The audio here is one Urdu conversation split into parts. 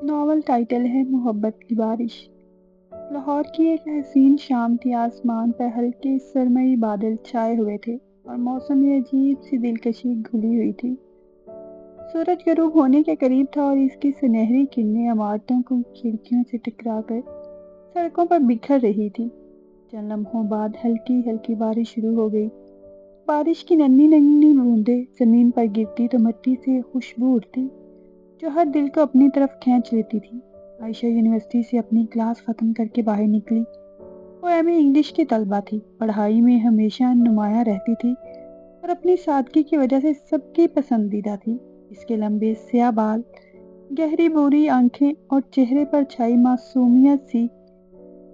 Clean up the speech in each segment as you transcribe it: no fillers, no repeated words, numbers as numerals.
ناول ٹائٹل ہے محبت کی بارش۔ لاہور کی ایک حسین شام تھی، آسمان پر ہلکے سرمئی بادل چھائے ہوئے تھے اور موسم میں عجیب سی دلکشی گھلی ہوئی تھی۔ سورج غروب ہونے کے قریب تھا اور اس کی سنہری کرنیں عمارتوں کو کھڑکیوں سے ٹکرا کر سڑکوں پر بکھر رہی تھی۔ چند لمحوں بعد ہلکی ہلکی بارش شروع ہو گئی۔ بارش کی ننھی ننھی بوندیں زمین پر گرتی تو مٹی سے خوشبو اٹھتی جو ہر دل کو اپنی طرف کھینچ لیتی تھی۔ عائشہ یونیورسٹی سے اپنی کلاس ختم کر کے باہر نکلی۔ وہ ایم اے انگلش کی طالبہ تھی، پڑھائی میں ہمیشہ نمایاں رہتی تھی اور اپنی سادگی کی وجہ سے سب کی پسندیدہ تھی۔ اس کے لمبے سیاہ بال، گہری بھوری آنکھیں اور چہرے پر چھائی معصومیت سی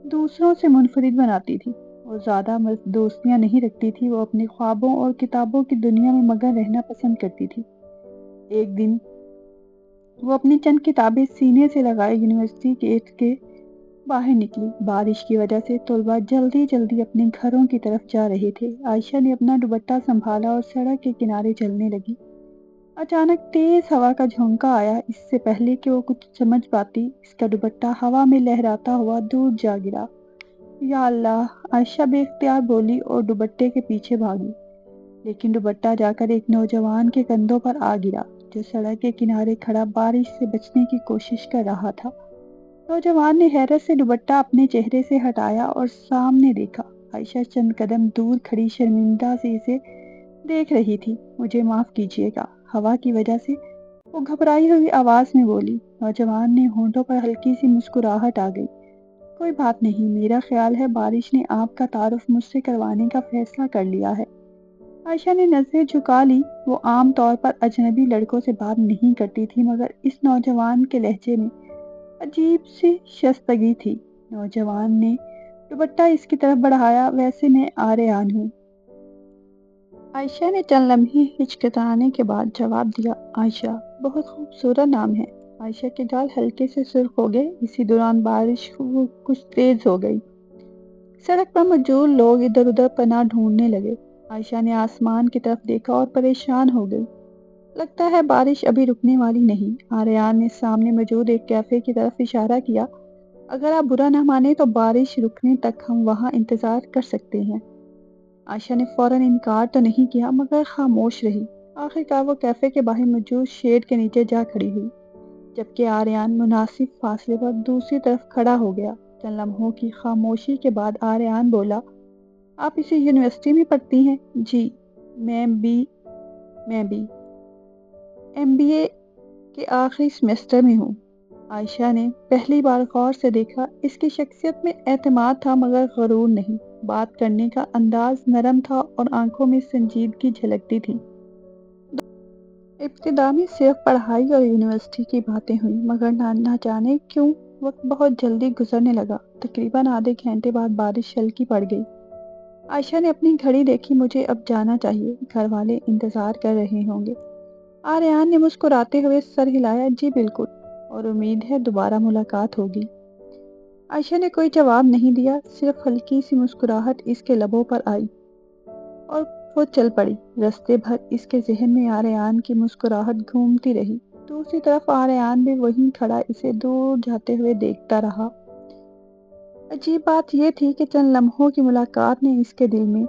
دوسروں سے منفرد بناتی تھی۔ وہ زیادہ دوستیاں نہیں رکھتی تھی، وہ اپنے خوابوں اور کتابوں کی دنیا میں مگن رہنا پسند کرتی تھی۔ ایک دن وہ اپنی چند کتابیں سینے سے لگائے یونیورسٹی گیٹ کے باہر نکلی۔ بارش کی وجہ سے طلباء جلدی جلدی اپنے گھروں کی طرف جا رہے تھے۔ عائشہ نے اپنا دوپٹہ سنبھالا اور سڑک کے کنارے چلنے لگی۔ اچانک تیز ہوا کا جھونکا آیا۔ اس سے پہلے کہ وہ کچھ سمجھ پاتی، اس کا دوپٹہ ہوا میں لہراتا ہوا دور جا گرا۔ یا اللہ! عائشہ بے اختیار بولی اور دوپٹے کے پیچھے بھاگی، لیکن دوپٹہ جا کر ایک نوجوان کے کندھوں پر آ گرا جو سڑک کے کنارے کھڑا بارش سے بچنے کی کوشش کر رہا تھا۔ نوجوان نے حیرت سے دوپٹہ اپنے چہرے سے ہٹایا اور سامنے دیکھا۔ عائشہ چند قدم دور کھڑی شرمندہ سے اسے دیکھ رہی تھی۔ مجھے معاف کیجیے گا، ہوا کی وجہ سے، وہ گھبرائی ہوئی آواز میں بولی۔ نوجوان نے ہونٹوں پر ہلکی سی مسکراہٹ آ گئی۔ کوئی بات نہیں، میرا خیال ہے بارش نے آپ کا تعارف مجھ سے کروانے کا فیصلہ کر لیا ہے۔ عائشہ نے نظریں جھکا لی۔ وہ عام طور پر اجنبی لڑکوں سے بات نہیں کرتی تھی، مگر اس نوجوان کے لہجے میں عجیب سی شائستگی تھی۔ نوجوان نے دوپٹہ اس کی طرف بڑھایا۔ ویسے میں آریان ہوں۔ عائشہ نے چند لمحے ہچکچانے کے بعد جواب دیا۔ عائشہ بہت خوبصورت نام ہے۔ عائشہ کے گال ہلکے سے سرخ ہو گئے۔ اسی دوران بارش کچھ تیز ہو گئی۔ سڑک پر موجود لوگ ادھر ادھر پناہ ڈھونڈنے لگے۔ عائشہ نے آسمان کی طرف دیکھا اور پریشان ہو گئی۔ لگتا ہے بارش ابھی رکنے والی نہیں۔ آریان نے سامنے موجود ایک کیفے کی طرف اشارہ کیا۔ اگر آپ برا نہ مانیں تو بارش رکنے تک ہم وہاں انتظار کر سکتے ہیں۔ عائشہ نے فوراً انکار تو نہیں کیا، مگر خاموش رہی۔ آخر کار وہ کیفے کے باہر موجود شیڈ کے نیچے جا کھڑی ہوئی، جبکہ آریان مناسب فاصلے پر دوسری طرف کھڑا ہو گیا۔ چند لمحوں کی خاموشی کے بعد آریان بولا، آپ اسی یونیورسٹی میں پڑھتی ہیں؟ جی، میں بھی ایم بی اے کے آخری سیمسٹر میں ہوں۔ عائشہ نے پہلی بار غور سے دیکھا۔ اس کی شخصیت میں اعتماد تھا مگر غرور نہیں۔ بات کرنے کا انداز نرم تھا اور آنکھوں میں سنجیدگی جھلکتی تھی۔ ابتدا میں صرف پڑھائی اور یونیورسٹی کی باتیں ہوئیں، مگر نہ جانے کیوں وقت بہت جلدی گزرنے لگا۔ تقریباً آدھے گھنٹے بعد بارش ہلکی پڑ گئی۔ عائشہ نے اپنی گھڑی دیکھی۔ مجھے اب جانا چاہیے، گھر والے انتظار کر رہے ہوں گے۔ آریان نے مسکراتے ہوئے سر ہلایا، جی بالکل، اور امید ہے دوبارہ ملاقات ہوگی۔ عائشہ نے کوئی جواب نہیں دیا، صرف ہلکی سی مسکراہٹ اس کے لبوں پر آئی اور وہ چل پڑی۔ راستے بھر اس کے ذہن میں آریان کی مسکراہٹ گھومتی رہی۔ دوسری طرف آریان بھی وہیں کھڑا اسے دور جاتے ہوئے دیکھتا رہا۔ عجیب بات یہ تھی کہ چند لمحوں کی ملاقات نے اس کے دل میں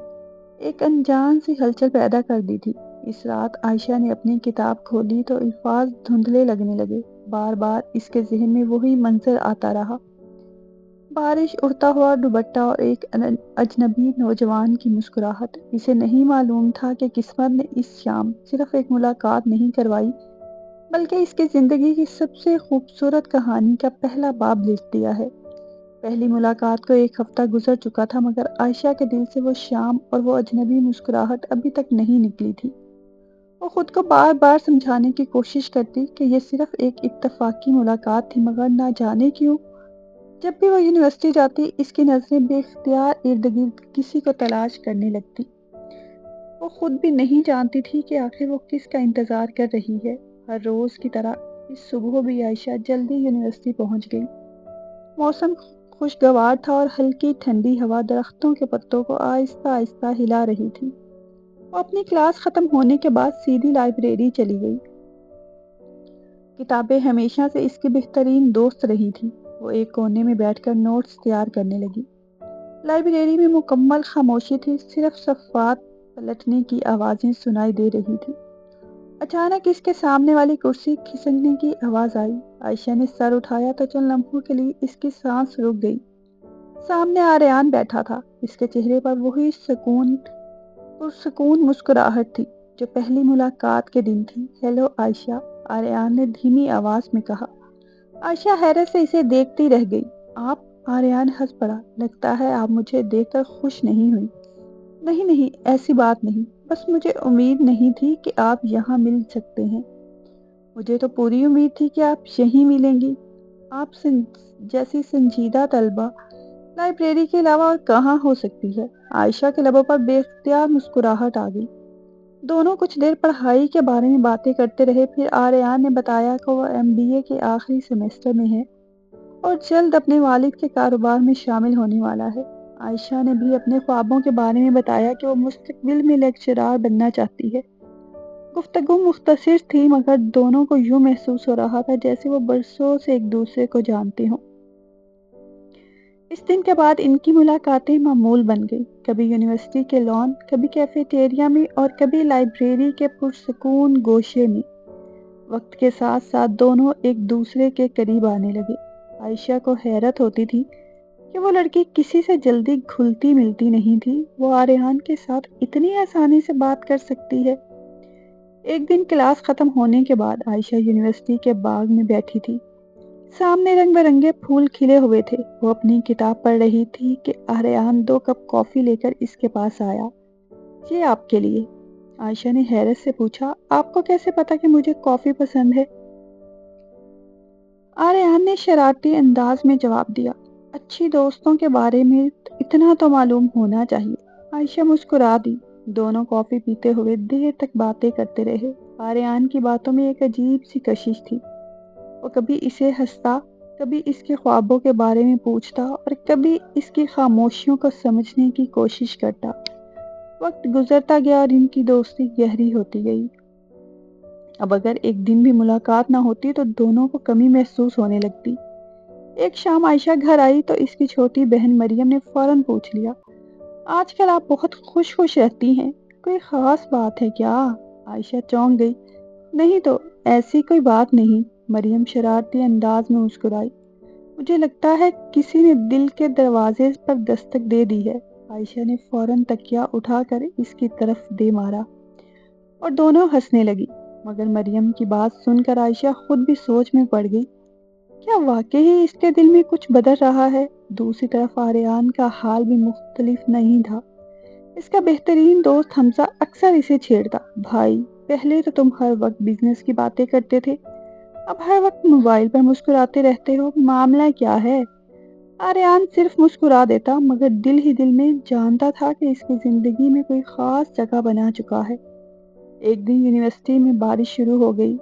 ایک انجان سی ہلچل پیدا کر دی تھی۔ اس رات عائشہ نے اپنی کتاب کھولی تو الفاظ دھندلے لگنے لگے۔ بار بار اس کے ذہن میں وہی منظر آتا رہا، بارش، اڑتا ہوا دوپٹہ اور ایک اجنبی نوجوان کی مسکراہٹ۔ اسے نہیں معلوم تھا کہ قسمت نے اس شام صرف ایک ملاقات نہیں کروائی، بلکہ اس کی زندگی کی سب سے خوبصورت کہانی کا پہلا باب لکھ دیا ہے۔ پہلی ملاقات کو ایک ہفتہ گزر چکا تھا، مگر عائشہ کے دل سے وہ شام اور وہ اجنبی مسکراہٹ ابھی تک نہیں نکلی تھی۔ وہ خود کو بار بار سمجھانے کی کوشش کرتی کہ یہ صرف ایک اتفاقی ملاقات تھی، مگر نہ جانے کیوں جب بھی وہ یونیورسٹی جاتی اس کی نظریں بے اختیار ارد گرد کسی کو تلاش کرنے لگتی۔ وہ خود بھی نہیں جانتی تھی کہ آخر وہ کس کا انتظار کر رہی ہے۔ ہر روز کی طرح اس صبح بھی عائشہ جلدی یونیورسٹی پہنچ گئی۔ موسم خوشگوار تھا اور ہلکی ٹھنڈی ہوا درختوں کے پتوں کو آہستہ آہستہ ہلا رہی تھی۔ وہ اپنی کلاس ختم ہونے کے بعد سیدھی لائبریری چلی گئی۔ کتابیں ہمیشہ سے اس کی بہترین دوست رہی تھی۔ وہ ایک کونے میں بیٹھ کر نوٹس تیار کرنے لگی۔ لائبریری میں مکمل خاموشی تھی، صرف صفحات پلٹنے کی آوازیں سنائی دے رہی تھی۔ اچانک اس کے سامنے والی کرسی کھسکنے کی آواز آئی۔ عائشہ نے سر اٹھایا تو چند لمحوں کے لیے اس کی سانس رک گئی۔ سامنے آریان بیٹھا تھا۔ اس کے چہرے پر وہی پرسکون مسکراہٹ تھی جو پہلی ملاقات کے دن تھی۔ ہیلو عائشہ، آریان نے دھیمی آواز میں کہا۔ عائشہ حیرت سے اسے دیکھتی رہ گئی۔ آپ؟ آریان ہنس پڑا۔ لگتا ہے آپ مجھے دیکھ کر خوش نہیں ہوئی۔ نہیں، ایسی بات نہیں، بس مجھے امید نہیں تھی کہ آپ یہاں مل سکتے ہیں۔ مجھے تو پوری امید تھی کہ آپ یہیں ملیں گی۔ آپ جیسی سنجیدہ طالبہ لائبریری کے علاوہ اور کہاں ہو سکتی ہے؟ عائشہ کے لبوں پر بے اختیار مسکراہٹ آ گئی۔ دونوں کچھ دیر پڑھائی کے بارے میں باتیں کرتے رہے، پھر آریان نے بتایا کہ وہ MBA کے آخری سیمسٹر میں ہے اور جلد اپنے والد کے کاروبار میں شامل ہونے والا ہے۔ عائشہ نے بھی اپنے خوابوں کے بارے میں بتایا کہ وہ مستقبل میں لیکچرار بننا چاہتی ہے۔ گفتگو مختصر تھی مگر دونوں کو یوں محسوس ہو رہا تھا جیسے وہ برسوں سے ایک دوسرے کو جانتے ہوں۔ اس دن کے بعد ان کی ملاقاتیں معمول بن گئی، کبھی یونیورسٹی کے لان، کبھی کیفیٹیریا میں اور کبھی لائبریری کے پرسکون گوشے میں۔ وقت کے ساتھ ساتھ دونوں ایک دوسرے کے قریب آنے لگے۔ عائشہ کو حیرت ہوتی تھی کہ وہ لڑکی کسی سے جلدی گھلتی ملتی نہیں تھی۔ وہ آریان کے ساتھ اتنی آسانی سے بات کر سکتی ہے۔ ایک دن کلاس ختم ہونے کے بعد عائشہ یونیورسٹی کے باغ میں بیٹھی تھی۔ سامنے رنگ برنگے پھول کھلے ہوئے تھے۔ وہ اپنی کتاب پڑھ رہی تھی کہ آریان 2 کپ کافی لے کر اس کے پاس آیا۔ یہ آپ کے لیے۔ عائشہ نے حیرت سے پوچھا، آپ کو کیسے پتا کہ مجھے کافی پسند ہے؟ آریان نے شرارتی انداز میں جواب دیا، اچھی دوستوں کے بارے میں اتنا تو معلوم ہونا چاہیے۔ عائشہ مسکرا دی۔ دونوں کافی پیتے ہوئے دیر تک باتیں کرتے رہے۔ آریان کی باتوں میں ایک عجیب سی کشش تھی۔ وہ کبھی اسے ہنستا، کبھی اس کے خوابوں کے بارے میں پوچھتا اور کبھی اس کی خاموشیوں کو سمجھنے کی کوشش کرتا۔ وقت گزرتا گیا اور ان کی دوستی گہری ہوتی گئی۔ اب اگر ایک دن بھی ملاقات نہ ہوتی تو دونوں کو کمی محسوس ہونے لگتی۔ ایک شام عائشہ گھر آئی تو اس کی چھوٹی بہن مریم نے فوراً پوچھ لیا، آج کل آپ بہت خوش رہتی ہیں، کوئی خاص بات ہے کیا؟ عائشہ چونک گئی۔ نہیں تو ایسی کوئی بات نہیں، مریم شرارتی انداز میں مسکرائی۔ مجھے لگتا ہے کسی نے دل کے دروازے پر دستک دے دی ہے۔ عائشہ نے فوراً تکیہ اٹھا کر اس کی طرف دے مارا اور دونوں ہنسنے لگی۔ مگر مریم کی بات سن کر عائشہ خود بھی سوچ میں پڑ گئی، کیا واقعی اس کے دل میں کچھ بدل رہا ہے؟ دوسری طرف آریان کا حال بھی مختلف نہیں تھا۔ اس کا بہترین دوست حمزہ اکثر اسے چھیڑتا، بھائی پہلے تو تم ہر وقت بزنس کی باتیں کرتے تھے، اب ہر وقت موبائل پر مسکراتے رہتے ہو، معاملہ کیا ہے؟ آریان صرف مسکرا دیتا مگر دل ہی دل میں جانتا تھا کہ اس کی زندگی میں کوئی خاص جگہ بنا چکا ہے۔ ایک دن یونیورسٹی میں بارش شروع ہو گئی۔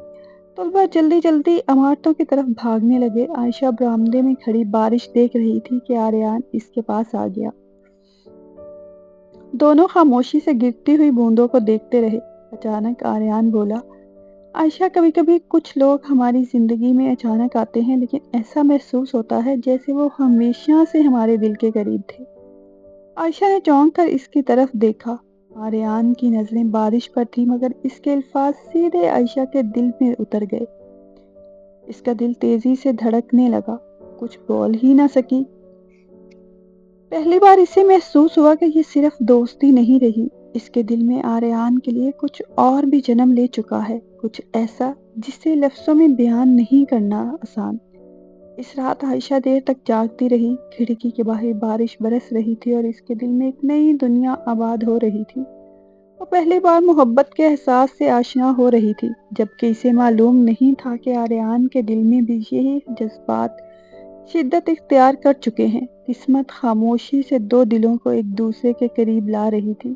طلبہ جلدی جلدی عمارتوں کی طرف بھاگنے لگے۔ عائشہ برآمدے میں کھڑی بارش دیکھ رہی تھی کہ آریان اس کے پاس آ گیا۔ دونوں خاموشی سے گرتی ہوئی بوندوں کو دیکھتے رہے۔ اچانک آریان بولا، عائشہ کبھی کبھی کچھ لوگ ہماری زندگی میں اچانک آتے ہیں لیکن ایسا محسوس ہوتا ہے جیسے وہ ہمیشہ سے ہمارے دل کے قریب تھے۔ عائشہ نے چونک کر اس کی طرف دیکھا۔ آریان کی نظریں بارش پر تھی مگر اس کے الفاظ سیدھے عائشہ کے دل میں اتر گئے۔ اس کا دل تیزی سے دھڑکنے لگا، کچھ بول ہی نہ سکی۔ پہلی بار اسے محسوس ہوا کہ یہ صرف دوستی نہیں رہی، اس کے دل میں آریان کے لیے کچھ اور بھی جنم لے چکا ہے، کچھ ایسا جسے لفظوں میں بیان نہیں کرنا آسان۔ اس رات عائشہ دیر تک جاگتی رہی۔ کھڑکی کے باہر بارش برس رہی تھی اور اس کے دل میں ایک نئی دنیا آباد ہو رہی تھی۔ وہ پہلی بار محبت کے احساس سے آشنا ہو رہی تھی، جبکہ اسے معلوم نہیں تھا کہ آریان کے دل میں بھی یہی جذبات شدت اختیار کر چکے ہیں۔ قسمت خاموشی سے 2 دلوں کو ایک دوسرے کے قریب لا رہی تھی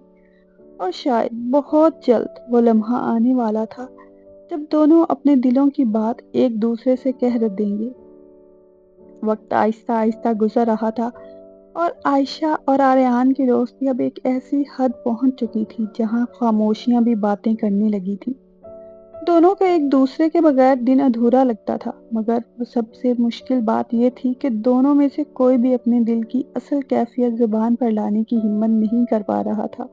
اور شاید بہت جلد وہ لمحہ آنے والا تھا جب دونوں اپنے دلوں کی بات ایک دوسرے سے کہہ دیں گے۔ وقت آہستہ آہستہ گزر رہا تھا اور عائشہ اور آریان کی دوستی اب ایک ایسی حد پہنچ چکی تھی جہاں خاموشیاں بھی باتیں کرنے لگی تھی۔ دونوں کو ایک دوسرے کے بغیر دن ادھورا لگتا تھا، مگر وہ سب سے مشکل بات یہ تھی کہ دونوں میں سے کوئی بھی اپنے دل کی اصل کیفیت زبان پر لانے کی ہمت نہیں کر پا رہا تھا۔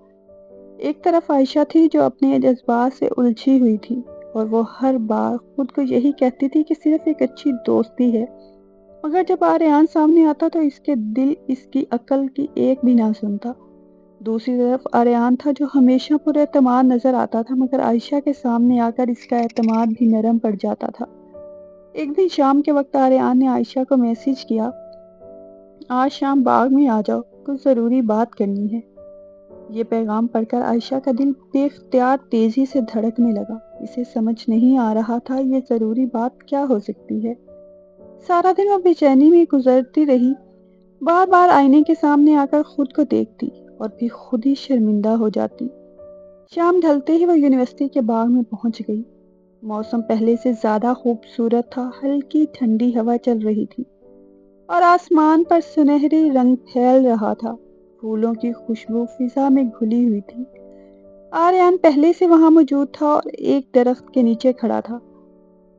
ایک طرف عائشہ تھی جو اپنے جذبات سے الجھی ہوئی تھی، اور وہ ہر بار خود کو یہی کہتی تھی کہ صرف ایک اچھی دوستی ہے، مگر جب آریان سامنے آتا تو اس کے دل اس کی عقل کی ایک بھی نہ سنتا۔ دوسری طرف آریان تھا جو ہمیشہ پر اعتماد نظر آتا تھا، مگر عائشہ کے سامنے آ کر اس کا اعتماد بھی نرم پڑ جاتا تھا۔ ایک دن شام کے وقت آریان نے عائشہ کو میسج کیا، آج شام باغ میں آ جاؤ، کچھ ضروری بات کرنی ہے۔ یہ پیغام پڑھ کر عائشہ کا دل بے اختیار تیزی سے دھڑکنے لگا۔ اسے سمجھ نہیں آ رہا تھا یہ ضروری بات کیا ہو سکتی ہے۔ سارا دن وہ بے چینی میں گزرتی رہی، بار بار آئینے کے سامنے آ کر خود کو دیکھتی اور پھر خود ہی شرمندہ ہو جاتی۔ شام ڈھلتے ہی وہ یونیورسٹی کے باغ میں پہنچ گئی۔ موسم پہلے سے زیادہ خوبصورت تھا، ہلکی ٹھنڈی ہوا چل رہی تھی اور آسمان پر سنہری رنگ پھیل رہا تھا۔ پھولوں کی خوشبو فضا میں گھلی ہوئی تھی۔ آریان پہلے سے وہاں موجود تھا اور ایک درخت کے نیچے کھڑا تھا،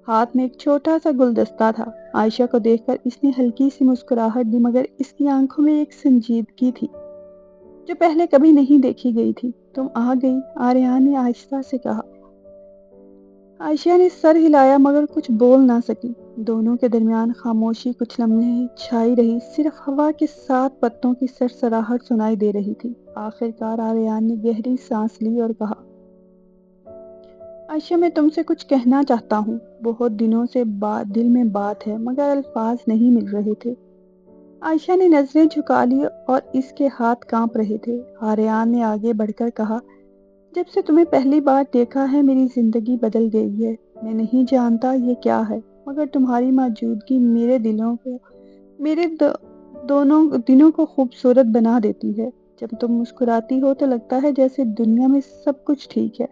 ہاتھ میں ایک چھوٹا سا گلدستہ تھا۔ عائشہ کو دیکھ کر اس نے ہلکی سی مسکراہٹ دی، مگر اس کی آنکھوں میں ایک سنجیدگی تھی جو پہلے کبھی نہیں دیکھی گئی تھی۔ تم آ گئی، آریان نے آہستہ سے کہا۔ عائشہ نے سر ہلایا مگر کچھ بول نہ سکی۔ دونوں کے درمیان خاموشی کچھ لمحے چھائی رہی، صرف ہوا کے ساتھ پتوں کی سرسراہٹ سنائی دے رہی تھی۔ آخر کار آریان نے گہری سانس لی اور کہا، عائشہ میں تم سے کچھ کہنا چاہتا ہوں، بہت دنوں سے دل میں بات ہے مگر الفاظ نہیں مل رہے تھے۔ عائشہ نے نظریں جھکا لی اور اس کے ہاتھ کانپ رہے تھے۔ آریان نے آگے بڑھ کر کہا، جب سے تمہیں پہلی بار دیکھا ہے میری زندگی بدل گئی ہے۔ میں نہیں جانتا یہ کیا ہے، مگر تمہاری موجودگی میرے دونوں دنوں کو خوبصورت بنا دیتی ہے۔ جب تم مسکراتی ہو تو لگتا ہے جیسے دنیا میں سب کچھ ٹھیک ہے۔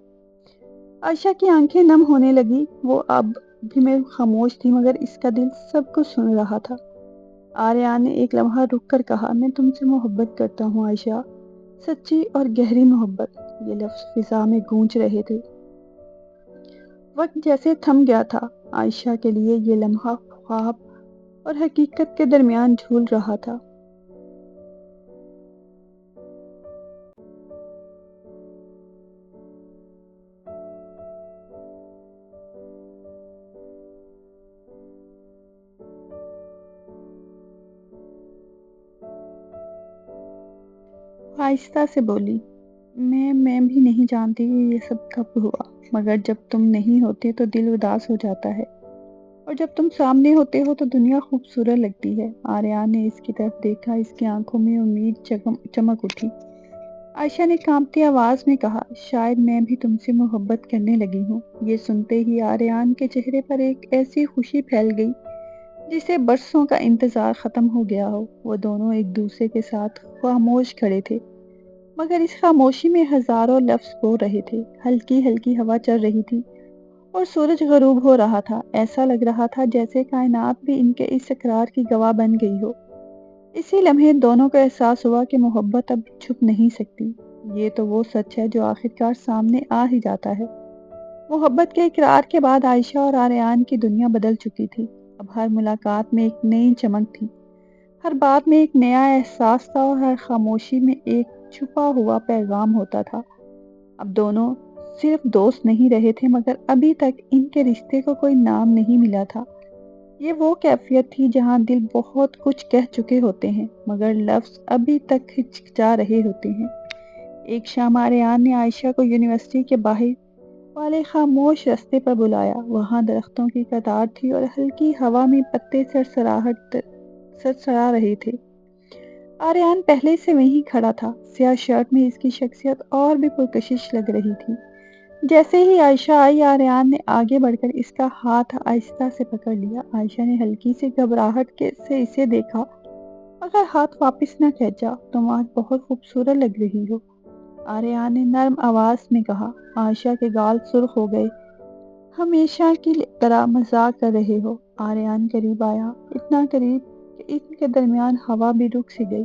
عائشہ کی آنکھیں نم ہونے لگی، وہ اب بھی میں خاموش تھی مگر اس کا دل سب کچھ سن رہا تھا۔ آریان نے ایک لمحہ رک کر کہا، میں تم سے محبت کرتا ہوں عائشہ، سچی اور گہری محبت۔ یہ لفظ فضا میں گونج رہے تھے۔ وقت جیسے تھم گیا تھا۔ عائشہ کے لیے یہ لمحہ خواب اور حقیقت کے درمیان جھول رہا تھا۔ آہستہ سے بولی، میں بھی نہیں جانتی کہ یہ سب کب ہوا، مگر جب تم نہیں ہوتے تو دل اداس ہو جاتا ہے، اور جب تم سامنے ہوتے ہو تو دنیا خوبصورت لگتی ہے۔ آریان نے اس کی طرف دیکھا، اس کی آنکھوں میں امید چمک اٹھی۔ عائشہ نے کانپتی آواز میں کہا، شاید میں بھی تم سے محبت کرنے لگی ہوں۔ یہ سنتے ہی آریان کے چہرے پر ایک ایسی خوشی پھیل گئی جسے برسوں کا انتظار ختم ہو گیا ہو۔ وہ دونوں ایک دوسرے کے ساتھ خاموش کھڑے تھے، مگر اس خاموشی میں ہزاروں لفظ بول رہے تھے۔ ہلکی ہلکی ہوا چل رہی تھی اور سورج غروب ہو رہا تھا۔ ایسا لگ رہا تھا جیسے کائنات بھی ان کے اس اقرار کی گواہ بن گئی ہو۔ اسی لمحے دونوں کو احساس ہوا کہ محبت اب چھپ نہیں سکتی۔ یہ تو وہ سچ ہے جو آخرکار سامنے آ ہی جاتا ہے۔ محبت کے اقرار کے بعد عائشہ اور آریان کی دنیا بدل چکی تھی۔ اب ہر ملاقات میں ایک نئی چمک تھی، ہر بات میں ایک نیا احساس تھا اور ہر خاموشی میں ایک چھپا ہوا پیغام ہوتا تھا۔ اب دونوں صرف دوست نہیں رہے تھے، مگر ابھی تک ان کے رشتے کو کوئی نام نہیں ملا تھا۔ یہ وہ کیفیت تھی جہاں دل بہت کچھ کہہ چکے ہوتے ہیں مگر لفظ ابھی تک ہچکچا رہے ہوتے ہیں۔ ایک شام آریان نے عائشہ کو یونیورسٹی کے باہر والے خاموش رستے پر بلایا۔ وہاں درختوں کی قطار تھی اور ہلکی ہوا میں پتے سرسرا رہے تھے۔ آریان پہلے سے وہیں کھڑا تھا، سیاہ شرٹ میں اس کی شخصیت اور بھی پرکشش لگ رہی تھی۔ جیسے ہی عائشہ آئی، آریان نے آگے بڑھ کر اس کا ہاتھ آہستہ سے پکڑ لیا۔ عائشہ نے ہلکی سی گھبراہٹ سے اسے دیکھا مگر ہاتھ واپس نہ کھینچا۔ تم آج بہت خوبصورت لگ رہی ہو، آریان نے نرم آواز میں کہا۔ عائشہ کے گال سرخ ہو گئے۔ ہمیشہ کی طرح مذاق کر رہے ہو؟ آریان قریب آیا، اتنا قریب کہ ان کے درمیان ہوا بھی رک سی گئی۔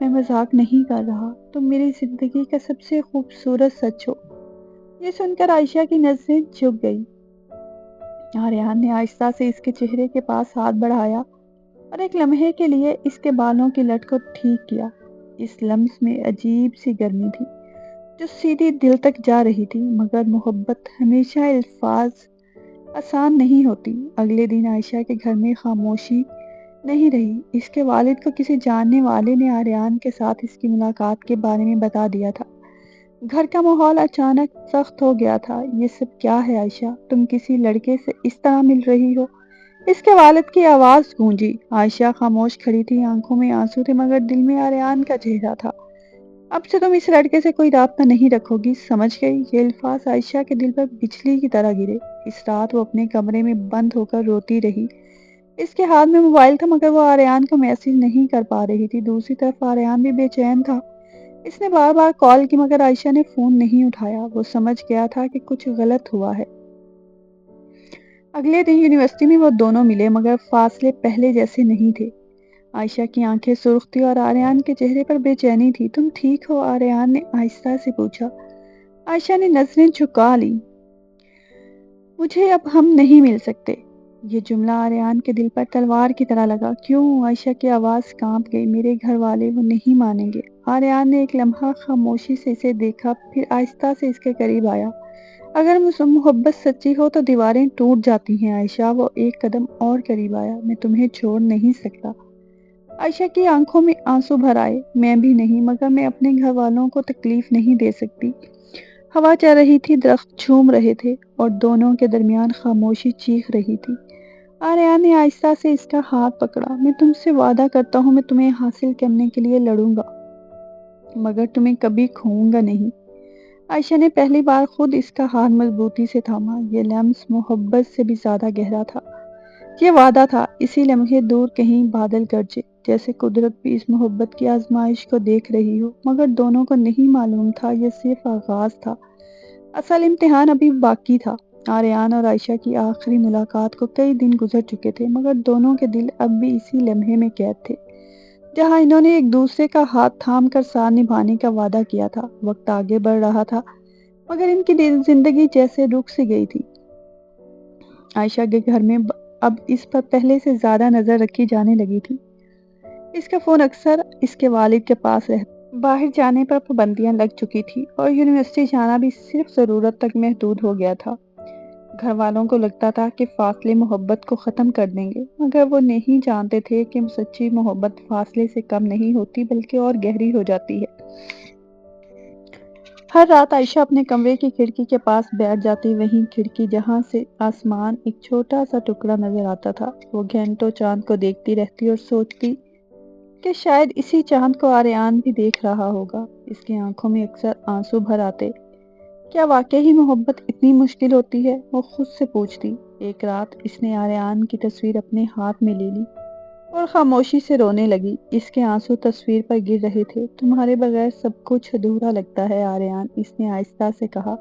میں مذاق نہیں کر رہا، تم میری زندگی کا سب سے خوبصورت سچ ہو۔ یہ سن کر عائشہ کی نظریں جھک گئی۔ آریان نے آہستہ سے اس کے چہرے کے پاس ہاتھ بڑھایا اور ایک لمحے کے لیے اس کے بالوں کی لٹ کو ٹھیک کیا۔ اس لمس میں عجیب سی گرمی تھی جو سیدھی دل تک جا رہی تھی، مگر محبت ہمیشہ الفاظ آسان نہیں ہوتی۔ اگلے دن عائشہ کے گھر میں خاموشی نہیں رہی۔ اس کے والد کو کسی جاننے والے نے آریان کے ساتھ اس کی ملاقات کے بارے میں بتا دیا تھا۔ گھر کا ماحول اچانک سخت ہو گیا تھا۔ یہ سب کیا ہے عائشہ؟ تم کسی لڑکے سے اس طرح مل رہی ہو؟ اس کے والد کی آواز گونجی۔ عائشہ خاموش کھڑی تھی، آنکھوں میں آنسو تھے مگر دل میں آریان کا چہرہ تھا۔ اب سے تم اس لڑکے سے کوئی رابطہ نہیں رکھو گی، سمجھ گئی؟ یہ الفاظ عائشہ کے دل پر بجلی کی طرح گرے۔ اس رات وہ اپنے کمرے میں بند ہو کر روتی رہی۔ اس کے ہاتھ میں موبائل تھا مگر وہ آریان کو میسج نہیں کر پا رہی تھی۔ دوسری طرف آریان بھی بے چین تھا۔ اس نے بار بار کال کی مگر عائشہ نے فون نہیں اٹھایا۔ وہ سمجھ گیا تھا کہ کچھ غلط ہوا ہے۔ اگلے دن یونیورسٹی میں وہ دونوں ملے مگر فاصلے پہلے جیسے نہیں تھے۔ عائشہ کی آنکھیں سرخ تھی اور آریان کے چہرے پر بے چینی تھی۔ تم ٹھیک ہو؟ آریان نے آہستہ سے پوچھا۔ عائشہ نے نظریں جھکا لی۔ مجھے اب ہم نہیں مل سکتے۔ یہ جملہ آریان کے دل پر تلوار کی طرح لگا۔ کیوں؟ عائشہ کی آواز کانپ گئی۔ میرے گھر والے وہ نہیں مانیں گے۔ آریان نے ایک لمحہ خاموشی سے اسے دیکھا، پھر آہستہ سے اس کے قریب آیا۔ اگر محبت سچی ہو تو دیواریں ٹوٹ جاتی ہیں عائشہ۔ وہ ایک قدم اور قریب آیا۔ میں تمہیں چھوڑ نہیں سکتا۔ عائشہ کی آنکھوں میں آنسو بھر آئے۔ میں بھی نہیں، مگر میں اپنے گھر والوں کو تکلیف نہیں دے سکتی۔ ہوا چل رہی تھی، درخت جھوم رہے تھے اور دونوں کے درمیان خاموشی چیخ رہی تھی۔ آریان نے آہستہ سے اس کا ہاتھ پکڑا۔ میں تم سے وعدہ کرتا ہوں میں تمہیں حاصل کرنے کے لیے لڑوں گا مگر تمہیں کبھی کھوؤں گا نہیں۔ عائشہ نے پہلی بار خود اس کا ہاتھ مضبوطی سے تھاما۔ یہ لمس محبت سے بھی زیادہ گہرا تھا۔ یہ وعدہ تھا۔ اسی لمحے دور کہیں بادل گرجے، جیسے قدرت بھی اس محبت کی آزمائش کو دیکھ رہی ہو، مگر دونوں کو نہیں معلوم تھا یہ صرف آغاز تھا۔ اصل امتحان ابھی باقی تھا۔ آریان اور عائشہ کی آخری ملاقات کو کئی دن گزر چکے تھے مگر دونوں کے دل اب بھی اسی لمحے میں قید تھے جہاں انہوں نے ایک دوسرے کا ہاتھ تھام کر ساتھ نبھانے کا وعدہ کیا تھا۔ وقت آگے بڑھ رہا تھا مگر ان کی زندگی جیسے رک سی گئی تھی۔ عائشہ کے گھر میں اب اس پر پہلے سے زیادہ نظر رکھی جانے لگی تھی۔ اس کا فون اکثر اس کے والد کے پاس رہتا۔ باہر جانے پر پابندیاں لگ چکی تھی اور یونیورسٹی جانا بھی صرف ضرورت تک محدود ہو گیا تھا۔ گھر والوں کو لگتا تھا کہ فاصلے محبت کو ختم کر دیں گے مگر وہ نہیں جانتے تھے کہ سچی محبت فاصلے سے کم نہیں ہوتی بلکہ اور گہری ہو جاتی ہے۔ ہر رات عائشہ اپنے کمرے کی کھڑکی کے پاس بیٹھ جاتی، وہیں کھڑکی جہاں سے آسمان ایک چھوٹا سا ٹکڑا نظر آتا تھا۔ وہ گھنٹوں چاند کو دیکھتی رہتی اور سوچتی کہ شاید اسی چاند کو آریان بھی دیکھ رہا ہوگا۔ اس کی آنکھوں میں اکثر آنسو بھر آتے۔ کیا واقعی محبت اتنی مشکل ہوتی ہے؟ وہ خود سے پوچھتی۔ ایک رات اس نے آریان کی تصویر اپنے ہاتھ میں لے لی اور خاموشی سے رونے لگی۔ اس کے آنسو تصویر پر گر رہے تھے۔ تمہارے بغیر سب کچھ ادھورا لگتا ہے آریان، اس نے آہستہ سے کہا۔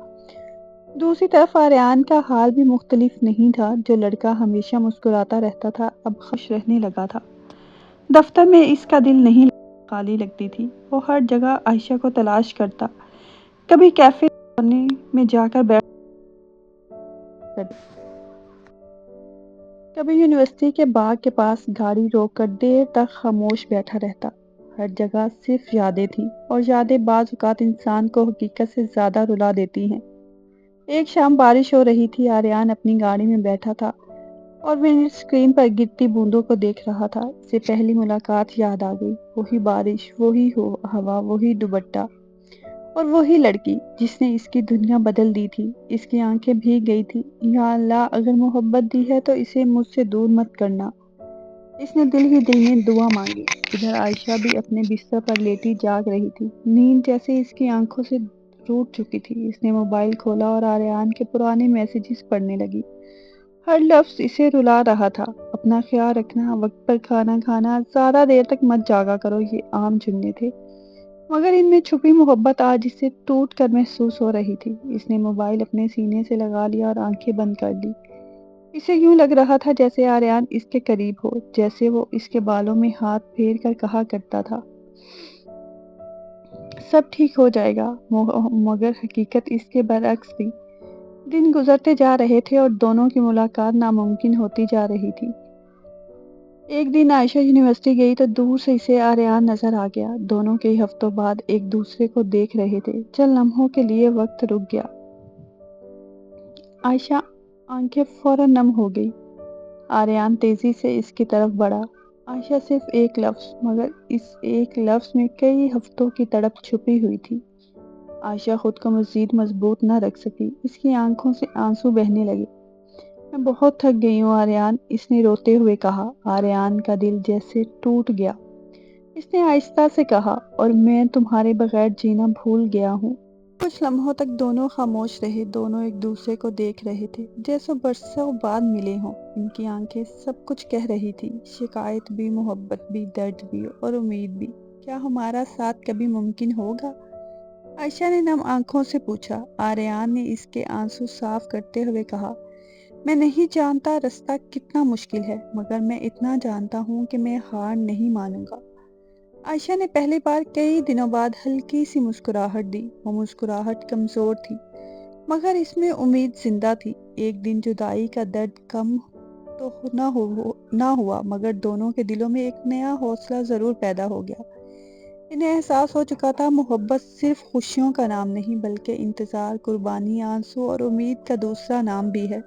دوسری طرف آریان کا حال بھی مختلف نہیں تھا۔ جو لڑکا ہمیشہ مسکراتا رہتا تھا اب خاموش رہنے لگا تھا۔ دفتر میں اس کا دل نہیں لگتا، خالی لگتی تھی۔ وہ ہر جگہ عائشہ کو تلاش کرتا، کبھی کیفے میں جا کر بیٹھ، کبھی یونیورسٹی کے باغ کے پاس گاڑی روک کر دیر تک خاموش بیٹھا رہتا۔ ہر جگہ صرف یادیں تھیں اور یادیں بعض اوقات انسان کو حقیقت سے زیادہ رلا دیتی ہیں۔ ایک شام بارش ہو رہی تھی، آریان اپنی گاڑی میں بیٹھا تھا اور ونڈ اسکرین پر گرتی بوندوں کو دیکھ رہا تھا۔ اسے پہلی ملاقات یاد آ گئی۔ وہی بارش، وہی ہوا، وہی دوپٹہ اور وہی لڑکی جس نے اس کی دنیا بدل دی تھی۔ اس کی آنکھیں بھیگ گئی تھی۔ یا اللہ، اگر محبت دی ہے تو اسے مجھ سے دور مت کرنا۔ اس نے دل ہی دل میں دعا مانگی۔ ادھر عائشہ بھی اپنے بستر پر لیٹی جاگ رہی تھی۔ نیند جیسے اس کی آنکھوں سے روٹ چکی تھی۔ اس نے موبائل کھولا اور آریان کے پرانے میسیجز پڑھنے لگی۔ ہر لفظ اسے رلا رہا تھا۔ اپنا خیال رکھنا، وقت پر کھانا کھانا، زیادہ دیر تک مت جاگا کرو، یہ عام جملے تھے مگر ان میں چھپی محبت آج اسے ٹوٹ کر محسوس ہو رہی تھی۔ اس نے موبائل اپنے سینے سے لگا لیا اور آنکھیں بند کر لی۔ اسے یوں لگ رہا تھا جیسے آریان اس کے قریب ہو، جیسے وہ اس کے بالوں میں ہاتھ پھیر کر کہا کرتا تھا، سب ٹھیک ہو جائے گا، مگر حقیقت اس کے برعکس تھی۔ دن گزرتے جا رہے تھے اور دونوں کی ملاقات ناممکن ہوتی جا رہی تھی۔ ایک دن عائشہ یونیورسٹی گئی تو دور سے اسے آریان نظر آ گیا۔ دونوں کئی ہفتوں بعد ایک دوسرے کو دیکھ رہے تھے۔ چند لمحوں کے لیے وقت رک گیا۔ عائشہ آنکھیں فوراً نم ہو گئی۔ آریان تیزی سے اس کی طرف بڑھا۔ عائشہ صرف ایک لفظ، مگر اس ایک لفظ میں کئی ہفتوں کی تڑپ چھپی ہوئی تھی۔ عائشہ خود کو مزید مضبوط نہ رکھ سکی، اس کی آنکھوں سے آنسو بہنے لگے۔ میں بہت تھک گئی ہوں آریان، اس نے روتے ہوئے کہا۔ آریان کا دل جیسے ٹوٹ گیا۔ اس نے آہستہ سے کہا، اور میں تمہارے بغیر جینا بھول گیا ہوں۔ کچھ لمحوں تک دونوں خاموش رہے، دونوں ایک دوسرے کو دیکھ رہے تھے جیسے برسوں بعد ملے ہوں۔ ان کی آنکھیں سب کچھ کہہ رہی تھی، شکایت بھی، محبت بھی، درد بھی اور امید بھی۔ کیا ہمارا ساتھ کبھی ممکن ہوگا؟ عائشہ نے نم آنکھوں سے پوچھا۔ آریان نے اس کے آنسو صاف کرتے ہوئے کہا، میں نہیں جانتا راستہ کتنا مشکل ہے، مگر میں اتنا جانتا ہوں کہ میں ہار نہیں مانوں گا۔ عائشہ نے پہلی بار کئی دنوں بعد ہلکی سی مسکراہٹ دی۔ وہ مسکراہٹ کمزور تھی، مگر اس میں امید زندہ تھی۔ ایک دن جدائی کا درد کم تو نہ ہوا، مگر دونوں کے دلوں میں ایک نیا حوصلہ ضرور پیدا ہو گیا۔ انہیں احساس ہو چکا تھا، محبت صرف خوشیوں کا نام نہیں، بلکہ انتظار، قربانی، آنسو اور امید کا دوسرا نام بھی ہے۔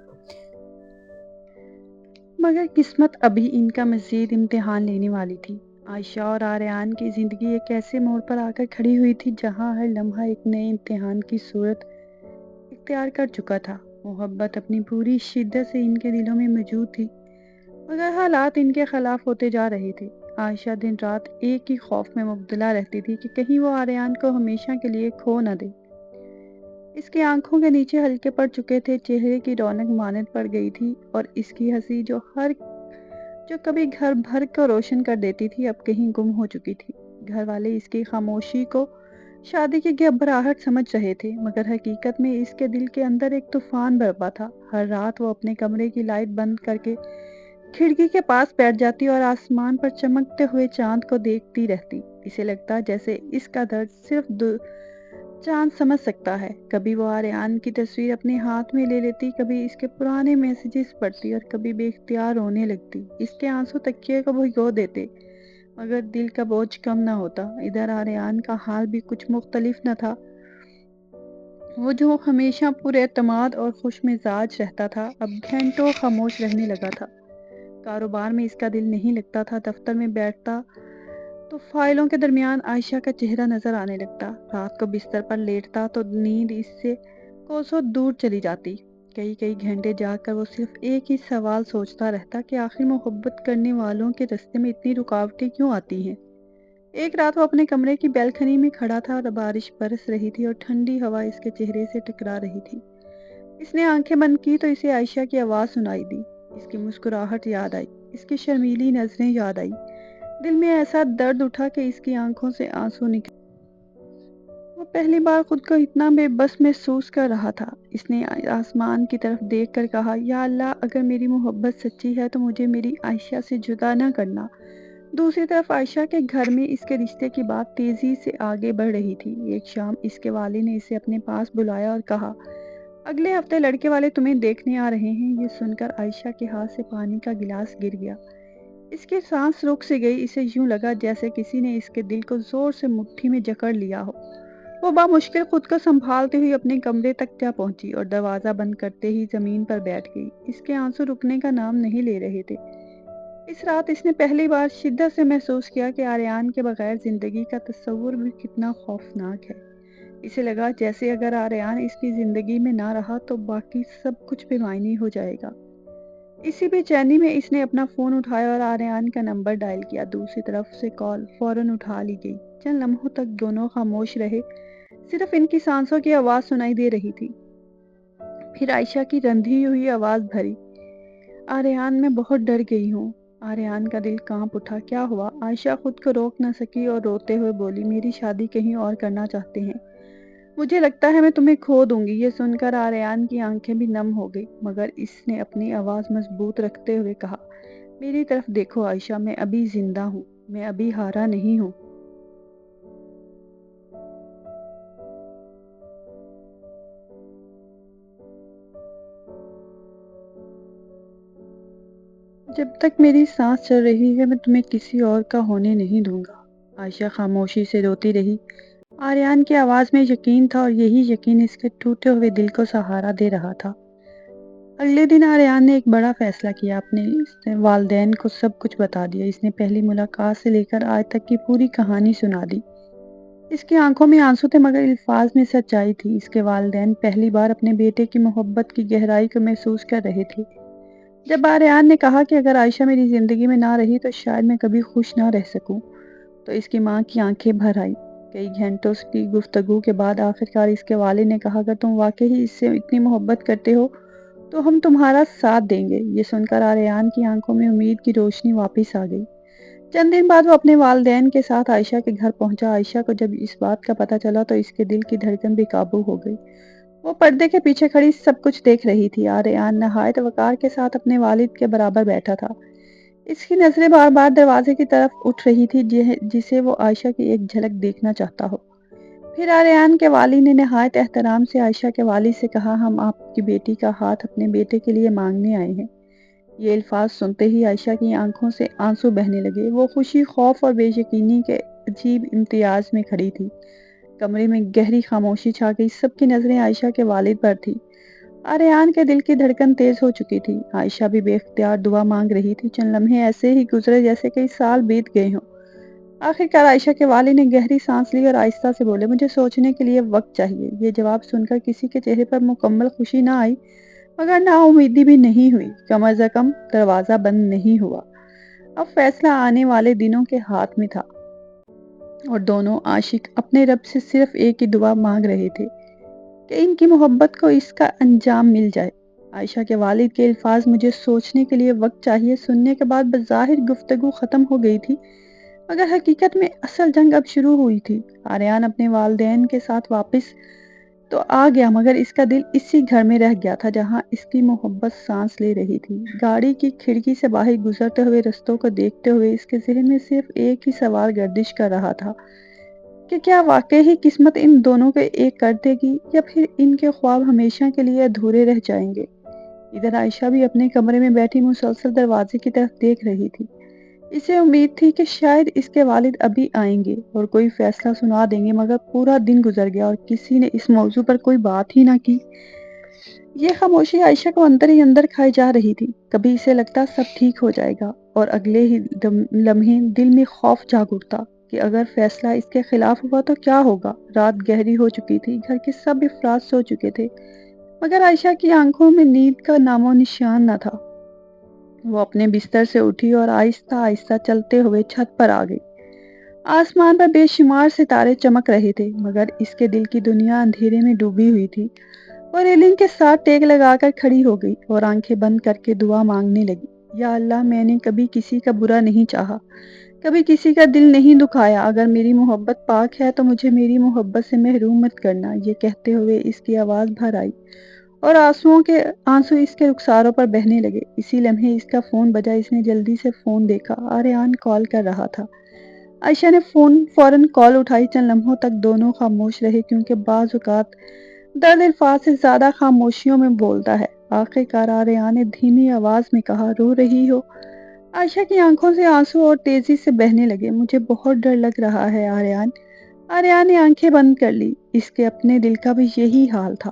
مگر قسمت ابھی ان کا مزید امتحان لینے والی تھی۔ عائشہ اور آریان کی زندگی ایک ایسے موڑ پر آ کر کھڑی ہوئی تھی جہاں ہر لمحہ ایک نئے امتحان کی صورت اختیار کر چکا تھا۔ محبت اپنی پوری شدت سے ان کے دلوں میں موجود تھی، مگر حالات ان کے خلاف ہوتے جا رہے تھے۔ عائشہ دن رات ایک ہی خوف میں مبتلا رہتی تھی کہ کہیں وہ آریان کو ہمیشہ کے لیے کھو نہ دے۔ اس کی آنکھوں کے نیچے ہلکے پڑ چکے تھے، چہرے کی رونق ماند پڑ گئی تھی، اور اس کی ہنسی جو کبھی گھر بھر کو روشن کر دیتی تھی، اب کہیں گم ہو چکی تھی۔ گھر والے اس کی خاموشی کو شادی کی گھبراہٹ سمجھ رہے تھے، مگر حقیقت میں اس کے دل کے اندر ایک طوفان برپا تھا۔ ہر رات وہ اپنے کمرے کی لائٹ بند کر کے کھڑکی کے پاس بیٹھ جاتی اور آسمان پر چمکتے ہوئے چاند کو دیکھتی رہتی۔ اسے لگتا جیسے اس کا درد صرف چاند سمجھ سکتا ہے۔ کبھی وہ آریان کی تصویر اپنے ہاتھ میں لے لیتی، کبھی اس کے پرانے میسیجز پڑھتی، اور کبھی بے اختیار رونے لگتی۔ اس کے آنسو تکیے کو بھگو دیتے، مگر دل کا بوجھ کم نہ ہوتا۔ ادھر آریان کا حال بھی کچھ مختلف نہ تھا۔ وہ جو ہمیشہ پر اعتماد اور خوش مزاج رہتا تھا، اب گھنٹوں خاموش رہنے لگا تھا۔ کاروبار میں اس کا دل نہیں لگتا تھا۔ دفتر میں بیٹھتا تو فائلوں کے درمیان عائشہ کا چہرہ نظر آنے لگتا۔ رات کو بستر پر لیٹتا تو نیند اس سے کوسوں دور چلی جاتی۔ کئی گھنٹے جاگ کر وہ صرف ایک ہی سوال سوچتا رہتا کہ آخر محبت کرنے والوں کے راستے میں اتنی رکاوٹیں کیوں آتی ہیں۔ ایک رات وہ اپنے کمرے کی بیلکنی میں کھڑا تھا، اور بارش برس رہی تھی اور ٹھنڈی ہوا اس کے چہرے سے ٹکرا رہی تھی۔ اس نے آنکھیں بند کی تو اسے عائشہ کی آواز سنائی دی۔ اس کی مسکراہٹ یاد آئی، اس کی شرمیلی نظریں یاد آئی۔ دل میں ایسا درد اٹھا کہ اس کی آنکھوں سے آنسو نکل۔ وہ پہلی بار خود کو اتنا بے بس محسوس کر رہا تھا۔ اس نے آسمان کی طرف دیکھ کر کہا، یا اللہ، اگر میری محبت سچی ہے تو مجھے میری عائشہ سے جدا نہ کرنا۔ دوسری طرف عائشہ کے گھر میں اس کے رشتے کی بات تیزی سے آگے بڑھ رہی تھی۔ ایک شام اس کے والد نے اسے اپنے پاس بلایا اور کہا، اگلے ہفتے لڑکے والے تمہیں دیکھنے آ رہے ہیں۔ یہ سن کر عائشہ کے ہاتھ سے پانی کا گلاس گر گیا۔ اس کی سانس رک سی گئی۔ اسے یوں لگا جیسے کسی نے اس کے دل کو زور سے مٹھی میں جکڑ لیا ہو۔ وہ بامشکل خود کو سنبھالتے ہوئی اپنے کمرے تک جا پہنچی اور دروازہ بند کرتے ہی زمین پر بیٹھ گئی۔ اس کے آنسو رکنے کا نام نہیں لے رہے تھے۔ اس رات اس نے پہلی بار شدت سے محسوس کیا کہ آریان کے بغیر زندگی کا تصور بھی کتنا خوفناک ہے۔ اسے لگا جیسے اگر آریان اس کی زندگی میں نہ رہا تو باقی سب کچھ بے معنی ہو جائے گا۔ اسی بے چینی میں اس نے اپنا فون اٹھایا اور آریان کا نمبر ڈائل کیا۔ دوسری طرف سے کال فوراً اٹھا لی گئی۔ چند لمحوں تک دونوں خاموش رہے، صرف ان کی سانسوں کی آواز سنائی دے رہی تھی۔ پھر عائشہ کی رندھی ہوئی آواز بھری، آریان، میں بہت ڈر گئی ہوں۔ آریان کا دل کانپ اٹھا۔ کیا ہوا؟ عائشہ خود کو روک نہ سکی اور روتے ہوئے بولی، میری شادی کہیں اور کرنا چاہتے ہیں۔ مجھے لگتا ہے میں تمہیں کھو دوں گی۔ یہ سن کر آریان کی آنکھیں بھی نم ہو گئی، مگر اس نے اپنی آواز مضبوط رکھتے ہوئے کہا، میری طرف دیکھو عائشہ، میں ابھی زندہ ہوں، میں ابھی ہارا نہیں ہوں۔ جب تک میری سانس چل رہی ہے میں تمہیں کسی اور کا ہونے نہیں دوں گا۔ عائشہ خاموشی سے روتی رہی۔ آریان کی آواز میں یقین تھا اور یہی یقین اس کے ٹوٹے ہوئے دل کو سہارا دے رہا تھا۔ اگلے دن آریان نے ایک بڑا فیصلہ کیا۔ اس نے والدین کو سب کچھ بتا دیا۔ اس نے پہلی ملاقات سے لے کر آج تک کی پوری کہانی سنا دی۔ اس کی آنکھوں میں آنسو تھے مگر الفاظ میں سچائی تھی۔ اس کے والدین پہلی بار اپنے بیٹے کی محبت کی گہرائی کو محسوس کر رہے تھے۔ جب آریان نے کہا کہ اگر عائشہ میری زندگی میں نہ رہی تو شاید میں کبھی خوش نہ رہ سکوں، تو اس کی ماں کی آنکھیں بھر آئی۔ کئی گھنٹوں کی گفتگو کے بعد آخرکار اس کے والد نے کہا اگر تم واقعی اس سے اتنی محبت کرتے ہو تو ہم تمہارا ساتھ دیں گے۔ یہ سن کر آریان کی آنکھوں میں امید کی روشنی واپس آ گئی۔ چند دن بعد وہ اپنے والدین کے ساتھ عائشہ کے گھر پہنچا۔ عائشہ کو جب اس بات کا پتہ چلا تو اس کے دل کی دھڑکن بے قابو ہو گئی۔ وہ پردے کے پیچھے کھڑی سب کچھ دیکھ رہی تھی۔ آریان نہایت وقار کے ساتھ اپنے والد کے برابر بیٹھا تھا۔ اس کی نظریں بار بار دروازے کی طرف اٹھ رہی تھی جسے وہ عائشہ کی ایک جھلک دیکھنا چاہتا ہو۔ پھر آریان کے والد نے نہایت احترام سے عائشہ کے والد سے کہا ہم آپ کی بیٹی کا ہاتھ اپنے بیٹے کے لیے مانگنے آئے ہیں۔ یہ الفاظ سنتے ہی عائشہ کی آنکھوں سے آنسو بہنے لگے۔ وہ خوشی، خوف اور بے یقینی کے عجیب امتزاج میں کھڑی تھی۔ کمرے میں گہری خاموشی چھا گئی۔ سب کی نظریں عائشہ کے والد پر تھی۔ آریان کے دل کی دھڑکن تیز ہو چکی تھی۔ عائشہ بھی بے اختیار دعا مانگ رہی تھی۔ چند لمحے ایسے ہی گزرے جیسے کئی سال بیت گئے ہوں۔ آخرکار عائشہ کے والد نے گہری سانس لی اور آہستہ سے بولے مجھے سوچنے کے لیے وقت چاہیے۔ یہ جواب سن کر کسی کے چہرے پر مکمل خوشی نہ آئی مگر نا امیدی بھی نہیں ہوئی۔ کم از کم دروازہ بند نہیں ہوا۔ اب فیصلہ آنے والے دنوں کے ہاتھ میں تھا اور دونوں عاشق اپنے رب سے صرف ایک ہی دعا مانگ رہے تھے کہ ان کی محبت کو اس کا انجام مل جائے۔ عائشہ کے والد کے الفاظ مجھے سوچنے کے لیے وقت چاہیے سننے کے بعد بظاہر گفتگو ختم ہو گئی تھی مگر حقیقت میں اصل جنگ اب شروع ہوئی تھی۔ آریان اپنے والدین کے ساتھ واپس تو آ گیا مگر اس کا دل اسی گھر میں رہ گیا تھا جہاں اس کی محبت سانس لے رہی تھی۔ گاڑی کی کھڑکی سے باہر گزرتے ہوئے رستوں کو دیکھتے ہوئے اس کے ذہن میں صرف ایک ہی سوال گردش کر رہا تھا کہ کیا واقعی قسمت ان دونوں کو ایک کر دے گی یا پھر ان کے خواب ہمیشہ کے لیے ادھورے رہ جائیں گے۔ ادھر عائشہ بھی اپنے کمرے میں بیٹھی مسلسل دروازے کی طرف دیکھ رہی تھی۔ اسے امید تھی کہ شاید اس کے والد ابھی آئیں گے اور کوئی فیصلہ سنا دیں گے مگر پورا دن گزر گیا اور کسی نے اس موضوع پر کوئی بات ہی نہ کی۔ یہ خاموشی عائشہ کو اندر ہی اندر کھائی جا رہی تھی۔ کبھی اسے لگتا سب ٹھیک ہو جائے گا اور اگلے ہی لمحے دل میں خوف جاگ اٹھتا کہ اگر فیصلہ اس کے خلاف ہوا تو کیا ہوگا۔ رات گہری ہو چکی تھی۔ گھر کے سب افراد سو چکے تھے مگر عائشہ کی آنکھوں میں نیند کا نام و نشان نہ تھا۔ وہ اپنے بستر سے اٹھی اور آہستہ آہستہ چلتے ہوئے چھت پر آ گئی۔ آسمان پر بے شمار ستارے چمک رہے تھے مگر اس کے دل کی دنیا اندھیرے میں ڈوبی ہوئی تھی۔ وہ ریلنگ کے ساتھ ٹیک لگا کر کھڑی ہو گئی اور آنکھیں بند کر کے دعا مانگنے لگی۔ یا اللہ میں نے کبھی کسی کا برا نہیں چاہا، کبھی کسی کا دل نہیں دکھایا۔ اگر میری محبت پاک ہے تو مجھے میری محبت سے محروم مت کرنا۔ یہ کہتے ہوئے اس کی آواز بھر آئی اور آنسو اس کے رخساروں پر بہنے لگے۔ اسی لمحے اس کا فون بجا۔ اس نے جلدی سے فون دیکھا۔ آریان کال کر رہا تھا۔ عائشہ نے فوراً کال اٹھائی۔ چند لمحوں تک دونوں خاموش رہے کیونکہ بعض اوقات درد الفاظ سے زیادہ خاموشیوں میں بولتا ہے۔ آخرکار آریان نے دھیمی آواز میں کہا رو رہی ہو؟ عائشہ کی آنکھوں سے آنسو اور تیزی سے بہنے لگے۔ مجھے بہت ڈر لگ رہا ہے آریان۔ آریان نے آنکھیں بند کر لی۔ اس کے اپنے دل کا بھی یہی حال تھا۔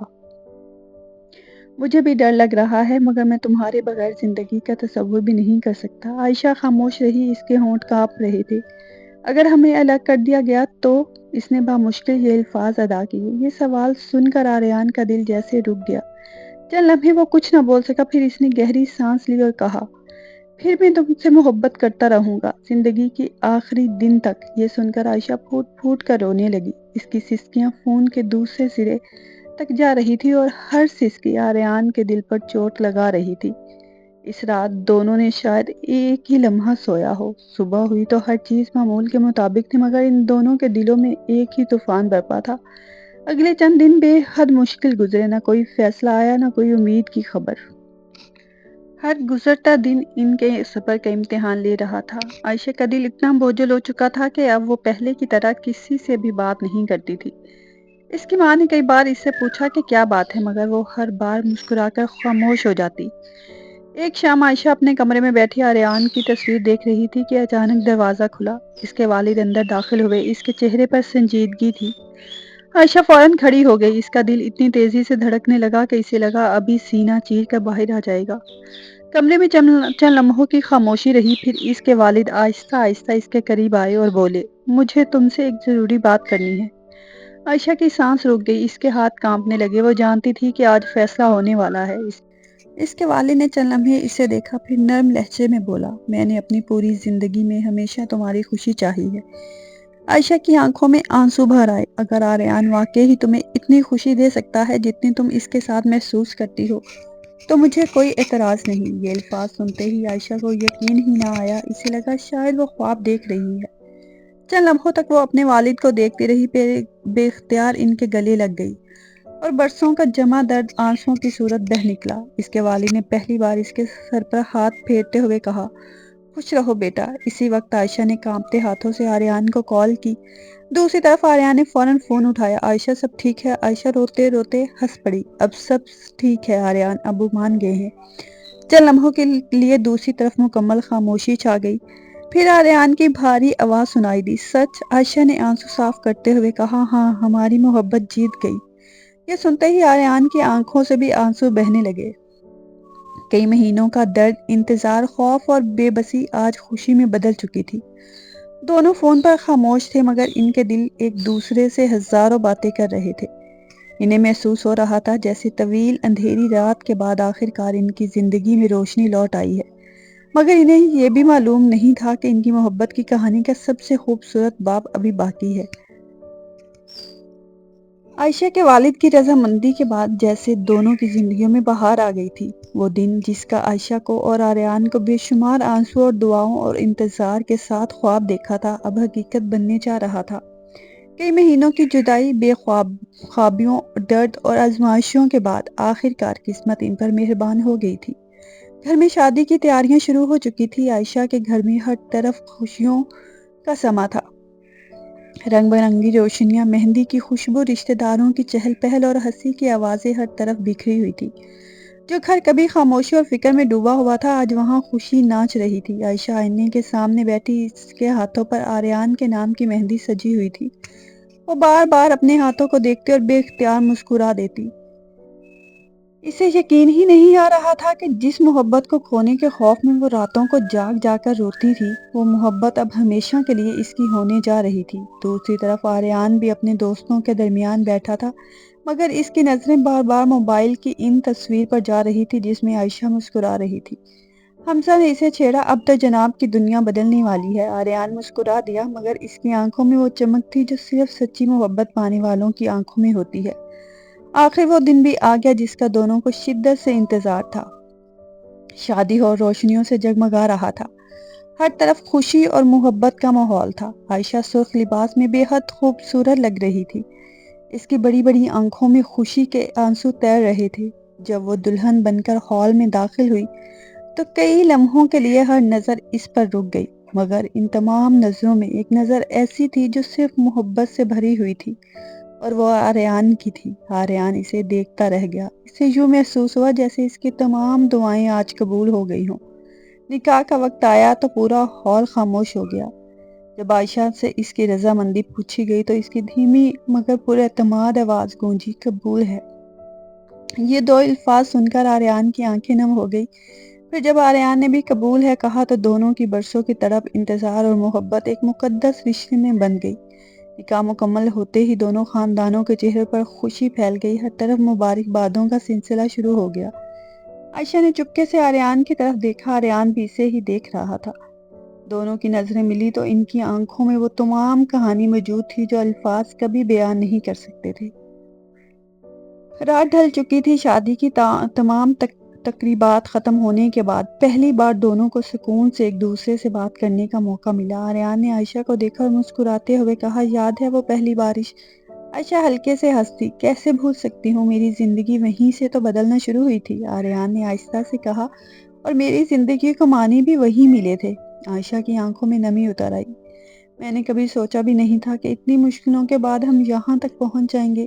مجھے بھی ڈر لگ رہا ہے مگر میں تمہارے بغیر زندگی کا تصور بھی نہیں کر سکتا۔ عائشہ خاموش رہی۔ اس کے ہونٹ کانپ رہے تھے۔ اگر ہمیں الگ کر دیا گیا تو؟ اس نے بامشکل یہ الفاظ ادا کیے۔ یہ سوال سن کر آریان کا دل جیسے رک گیا۔ چند لمحے وہ کچھ نہ بول سکا۔ پھر اس نے گہری سانس لی اور کہا پھر میں تم سے محبت کرتا رہوں گا زندگی کی آخری دن تک۔ یہ سن کر عائشہ پھوٹ پھوٹ کر رونے لگی۔ اس کی سسکیاں فون کے دوسرے سرے تک جا رہی تھی اور ہر سسکی آریان کے دل پر چوٹ لگا رہی تھی۔ اس رات دونوں نے شاید ایک ہی لمحہ سویا ہو۔ صبح ہوئی تو ہر چیز معمول کے مطابق تھی مگر ان دونوں کے دلوں میں ایک ہی طوفان برپا تھا۔ اگلے چند دن بے حد مشکل گزرے۔ نہ کوئی فیصلہ آیا نہ کوئی امید کی خبر۔ ہر گزرتا دن ان کے صبر کا امتحان لے رہا تھا۔ عائشہ کا دل اتنا بوجھل ہو چکا تھا کہ اب وہ پہلے کی طرح کسی سے بھی بات نہیں کرتی تھی۔ اس کی ماں نے کئی بار اس سے پوچھا کہ کیا بات ہے مگر وہ ہر بار مسکرا کر خاموش ہو جاتی۔ ایک شام عائشہ اپنے کمرے میں بیٹھی آریان کی تصویر دیکھ رہی تھی کہ اچانک دروازہ کھلا۔ اس کے والد اندر داخل ہوئے۔ اس کے چہرے پر سنجیدگی تھی۔ عائشہ فوراً کھڑی ہو گئی۔ اس کا دل اتنی تیزی سے دھڑکنے لگا کہ اسے لگا ابھی سینہ چیر کر باہر آ جائے گا۔ کمرے میں چند لمحوں کی خاموشی رہی، پھر اس کے والد آہستہ آہستہ اس کے قریب آئے اور بولے، مجھے تم سے ایک ضروری بات کرنی ہے۔ عائشہ کی سانس رک گئی، اس کے ہاتھ کانپنے لگے۔ وہ جانتی تھی کہ آج فیصلہ ہونے والا ہے۔ اس کے والد نے چند لمحے اسے دیکھا، پھر نرم لہجے میں بولا، میں نے اپنی پوری زندگی میں ہمیشہ تمہاری خوشی چاہی ہے۔ عائشہ کی آنکھوں میں آنسو بھر آئے۔ اگر آریان واقعی ہی تمہیں اتنی خوشی دے سکتا ہے جتنی تم اس کے ساتھ محسوس کرتی ہو تو مجھے کوئی اعتراض نہیں۔ یہ الفاظ سنتے ہی عائشہ کو یقین ہی نہ آیا۔ اسے لگا شاید وہ خواب دیکھ رہی ہے۔ چند لمحوں تک وہ اپنے والد کو دیکھتی رہی، پھر بے اختیار ان کے گلے لگ گئی اور برسوں کا جمع درد آنسوؤں کی صورت بہہ نکلا۔ اس کے والد نے پہلی بار اس کے سر پر ہاتھ پھیرتے ہوئے کہا، خوش رہو بیٹا۔ اسی وقت عائشہ نے کانپتے ہاتھوں سے آریان کو کال کی۔ دوسری طرف آریان نے فوراً فون اٹھایا، عائشہ سب ٹھیک ہے؟ عائشہ روتے روتے ہنس پڑی، اب سب ٹھیک ہے آریان، ابو مان گئے ہیں۔ چند لمحوں کے لیے دوسری طرف مکمل خاموشی چھا گئی، پھر آریان کی بھاری آواز سنائی دی، سچ؟ عائشہ نے آنسو صاف کرتے ہوئے کہا، ہاں، ہماری محبت جیت گئی۔ یہ سنتے ہی آریان کی آنکھوں سے بھی آنسو بہنے لگے۔ کئی مہینوں کا درد، انتظار، خوف اور بے بسی آج خوشی میں بدل چکی تھی۔ دونوں فون پر خاموش تھے، مگر ان کے دل ایک دوسرے سے ہزاروں باتیں کر رہے تھے۔ انہیں محسوس ہو رہا تھا جیسے طویل اندھیری رات کے بعد آخرکار ان کی زندگی میں روشنی لوٹ آئی ہے، مگر انہیں یہ بھی معلوم نہیں تھا کہ ان کی محبت کی کہانی کا سب سے خوبصورت باب ابھی باقی ہے۔ عائشہ کے والد کی رضامندی کے بعد جیسے دونوں کی زندگیوں میں بہار آ گئی تھی۔ وہ دن جس کا عائشہ کو اور آریان کو بے شمار آنسو اور دعاؤں اور انتظار کے ساتھ خواب دیکھا تھا، اب حقیقت بننے جا رہا تھا۔ کئی مہینوں کی جدائی، بے خوابیوں، درد اور آزمائشوں کے بعد آخرکار قسمت ان پر مہربان ہو گئی تھی۔ گھر میں شادی کی تیاریاں شروع ہو چکی تھی۔ عائشہ کے گھر میں ہر طرف خوشیوں کا سما تھا۔ رنگ برنگی روشنیاں، مہندی کی خوشبو، رشتہ داروں کی چہل پہل اور ہنسی کی آوازیں ہر طرف بکھری ہوئی تھی۔ جو گھر کبھی خاموشی اور فکر میں ڈوبا ہوا تھا، آج وہاں خوشی ناچ رہی تھی۔ عائشہ آئینے کے سامنے بیٹھی، اس کے ہاتھوں پر آریان کے نام کی مہندی سجی ہوئی تھی۔ وہ بار بار اپنے ہاتھوں کو دیکھتی اور بے اختیار مسکرا دیتی۔ اسے یقین ہی نہیں آ رہا تھا کہ جس محبت کو کھونے کے خوف میں وہ راتوں کو جاگ جا کر روتی تھی، وہ محبت اب ہمیشہ کے لیے اس کی ہونے جا رہی تھی۔ دوسری طرف آریان بھی اپنے دوستوں کے درمیان بیٹھا تھا، مگر اس کی نظریں بار بار موبائل کی ان تصویر پر جا رہی تھی جس میں عائشہ مسکرا رہی تھی۔ حمزہ نے اسے چھیڑا، اب تو جناب کی دنیا بدلنے والی ہے۔ آریان مسکرا دیا، مگر اس کی آنکھوں میں وہ چمک تھی جو صرف سچی محبت پانے والوں کی آنکھوں میں ہوتی ہے۔ آخر وہ دن بھی آ گیا جس کا دونوں کو شدت سے انتظار تھا۔ شادی اور روشنیوں سے جگمگا رہا تھا۔ ہر طرف خوشی اور محبت کا ماحول تھا۔ عائشہ سرخ لباس میں بے حد خوبصورت لگ رہی تھی۔ اس کی بڑی بڑی آنکھوں میں خوشی کے آنسو تیر رہے تھے۔ جب وہ دلہن بن کر ہال میں داخل ہوئی تو کئی لمحوں کے لیے ہر نظر اس پر رک گئی، مگر ان تمام نظروں میں ایک نظر ایسی تھی جو صرف محبت سے بھری ہوئی تھی، اور وہ آریان کی تھی۔ آریان اسے دیکھتا رہ گیا۔ اسے یوں محسوس ہوا جیسے اس کی تمام دعائیں آج قبول ہو گئی ہوں۔ نکاح کا وقت آیا تو پورا ہال خاموش ہو گیا۔ جب عائشہ سے اس کی رضامندی پوچھی گئی تو اس کی دھیمی مگر پر اعتماد آواز گونجی، قبول ہے۔ یہ دو الفاظ سن کر آریان کی آنکھیں نم ہو گئی۔ پھر جب آریان نے بھی قبول ہے کہا تو دونوں کی برسوں کی تڑپ، انتظار اور محبت ایک مقدس رشتے میں بن گئی۔ نکاح مکمل ہوتے ہی دونوں خاندانوں کے چہرے پر خوشی پھیل گئی، ہر طرف مبارکبادوں کا سلسلہ شروع ہو گیا۔ عائشہ نے چپکے سے آریان کی طرف دیکھا، آریان بھی اسے ہی دیکھ رہا تھا۔ دونوں کی نظریں ملی تو ان کی آنکھوں میں وہ تمام کہانی موجود تھی جو الفاظ کبھی بیان نہیں کر سکتے تھے۔ رات ڈھل چکی تھی۔ شادی کی تمام تقریبات ختم ہونے کے بعد پہلی بار دونوں کو سکون سے ایک دوسرے سے بات کرنے کا موقع ملا۔ آریان نے عائشہ کو دیکھا اور مسکراتے ہوئے کہا، یاد ہے وہ پہلی بارش؟ عائشہ ہلکے سے ہنسی، کیسے بھول سکتی ہوں، میری زندگی وہیں سے تو بدلنا شروع ہوئی تھی۔ آریان نے آہستہ سے کہا، اور میری زندگی کو معنی بھی وہی ملے تھے۔ عائشہ کی آنکھوں میں نمی اتر آئی۔ میں نے کبھی سوچا بھی نہیں تھا کہ اتنی مشکلوں کے بعد ہم یہاں تک پہنچ جائیں گے۔